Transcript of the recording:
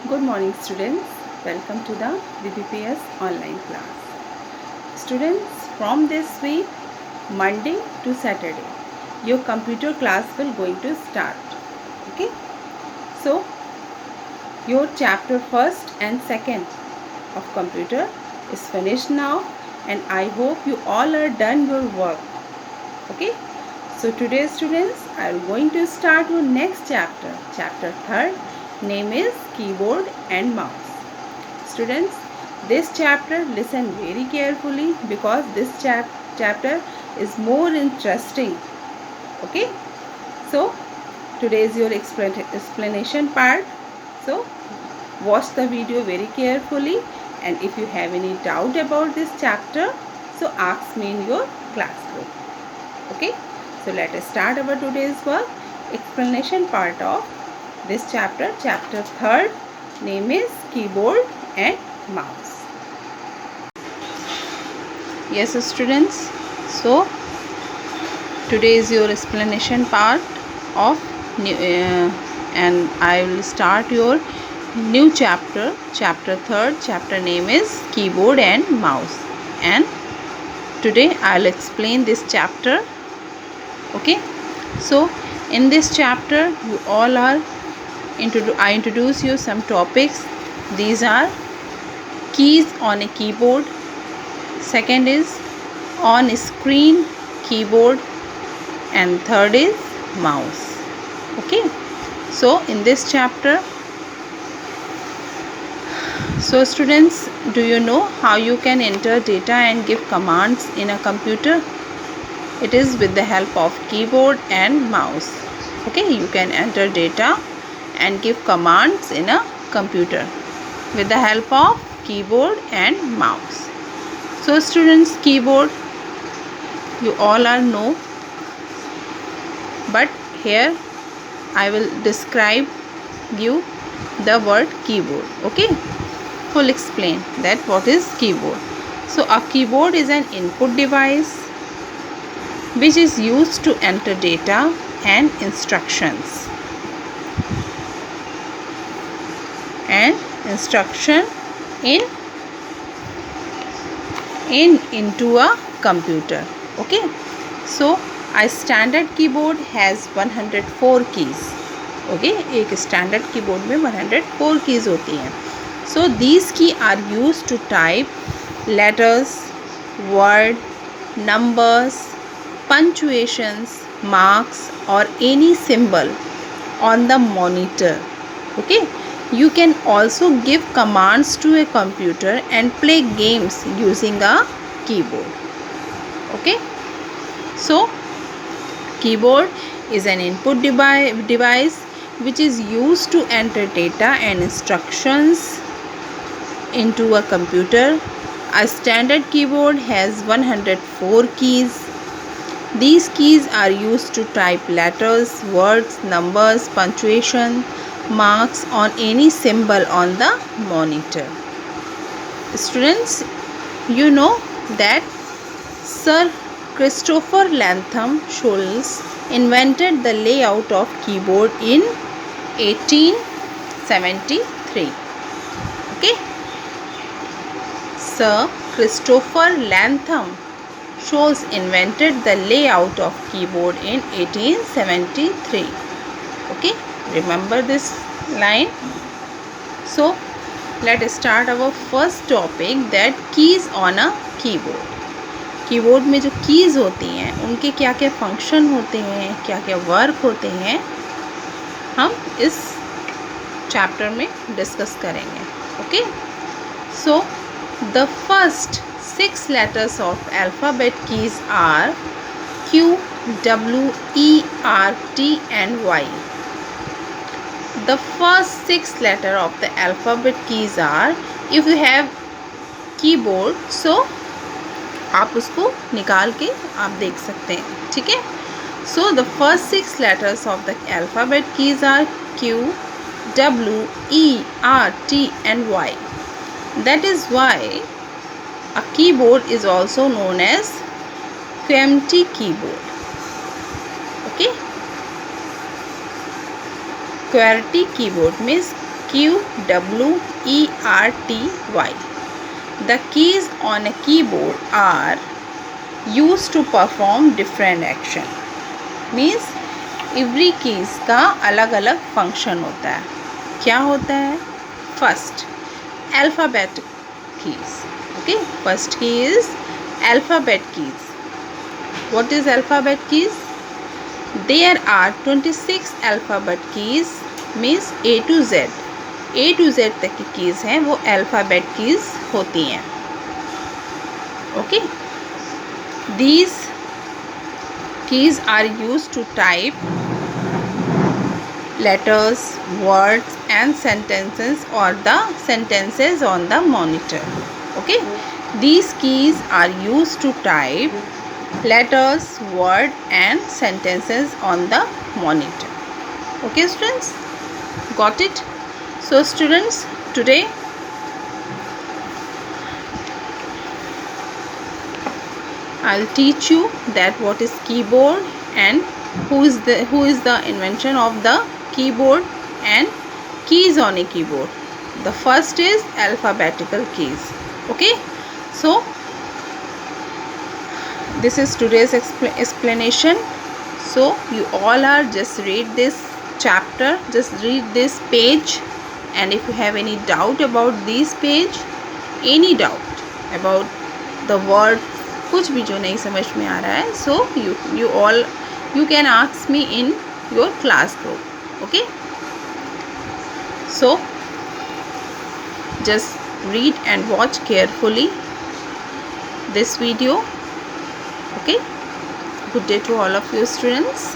Good morning students. Welcome to the BBPS online class. Students, from this week, Monday to Saturday, your computer class will going to start. Okay? So, your chapter first and second of computer is finished now, and I hope you all are done your work. Okay? So today students, I am going to start your next chapter. Chapter third, name is keyboard and mouse. Students, this chapter listen very carefully because this chapter is more interesting. Okay? So today is your explanation part. So watch the video very carefully, and if you have any doubt about this chapter, so ask me in your classroom. Okay? So let us start our today's work. Explanation part of this chapter. Chapter third, name is keyboard and mouse. Yes students, so today is your explanation part of and I will start your new chapter. Chapter third, chapter name is keyboard and mouse, and today I'll explain this chapter. Okay, so in this chapter you all are I introduce you some topics. These are keys on a keyboard, second is on screen keyboard, and third is mouse. Okay, so in this chapter, so students, do you know how you can enter data and give commands in a computer? It is with the help of keyboard and mouse. Okay, you can enter data and give commands in a computer with the help of keyboard and mouse. So students, keyboard you all are know, but here I will describe you the word keyboard. Okay, we'll explain that what is keyboard. So a keyboard is an input device which is used to enter data and instructions into a computer. Okay, so a standard keyboard has 104 keys. Okay, एक standard keyboard में 104 keys होती हैं. So these keys are used to type letters, word, numbers, punctuations, marks or any symbol on the monitor. Okay, you can also give commands to a computer and play games using a keyboard. Okay, so keyboard is an input device which is used to enter data and instructions into a computer. A standard keyboard has 104 keys. These keys are used to type letters, words, numbers, punctuation, marks on any symbol on the monitor. Students, you know that Sir Christopher Lantham Scholes invented the layout of keyboard in 1873. Okay, Sir Christopher Lantham Scholes invented the layout of keyboard in 1873. Okay, remember this line. So let us start our first topic, that keys on a keyboard. Keyboard में जो keys होती हैं उनके क्या क्या function होते हैं, क्या क्या वर्क होते हैं, हम इस चैप्टर में डिस्कस करेंगे. Okay, so the first 6 letters of alphabet keys are Q, W, E, R, T and Y. The first 6 letters of the alphabet keys are, if you have keyboard, so आप उसको निकाल के आप देख सकते हैं. ठीक है, so the first 6 letters of the alphabet keys are Q, W, E, R, T and Y. That is why a keyboard is also known as QWERTY keyboard. Okay, QWERTY keyboard means QWERTY. The keys on a keyboard are used to perform different action. Means every keys का अलग अलग function होता है. क्या होता है? First, alphabet keys. Okay, first key is alphabet keys. What is alphabet keys? There are 26 alphabet keys. Means A to Z. A to Z तक की keys हैं वो alphabet keys होती हैं. Okay. These keys are used to type letters, words and sentences or the sentences on the monitor. Okay. These keys are used to type letters, word and sentences on the monitor. Okay students, got it? So students, today I'll teach you that what is keyboard and who is the invention of the keyboard and keys on a keyboard. The first is alphabetical keys. Okay, so this is today's explanation. So you all are just read this chapter, just read this page, and if you have any doubt about this page, any doubt about the word, कुछ भी जो नहीं समझ में आ रहा है, so you can ask me in your class group. Okay, so just read and watch carefully this video. Okay, good day to all of you students.